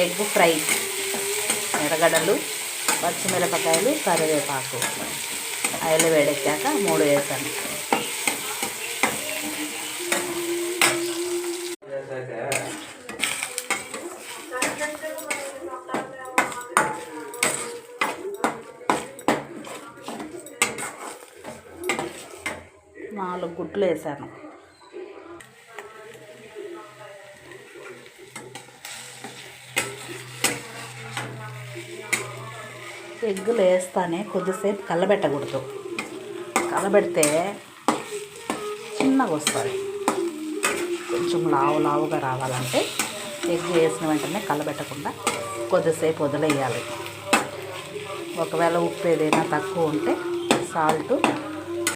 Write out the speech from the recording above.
Egg fry, ఎర్రగడ్డలు, పచ్చిమిరపకాయలు, కరివేపాకు. ఆయిల్ వేడెక్కాక 3 వేసాను. నాలుగు గుడ్లు వేసాను. ఎగ్గులు వేస్తానే కొద్దిసేపు కలబెట్టకూడదు. కలబెడితే చిన్నగా వస్తుంది. కొంచెం లావుగా రావాలంటే ఎగ్ వేసిన వెంటనే కలబెట్టకుండా కొద్దిసేపు వదిలేయాలి. ఒకవేళ ఉప్పు ఏదైనా తక్కువ ఉంటే సాల్ట్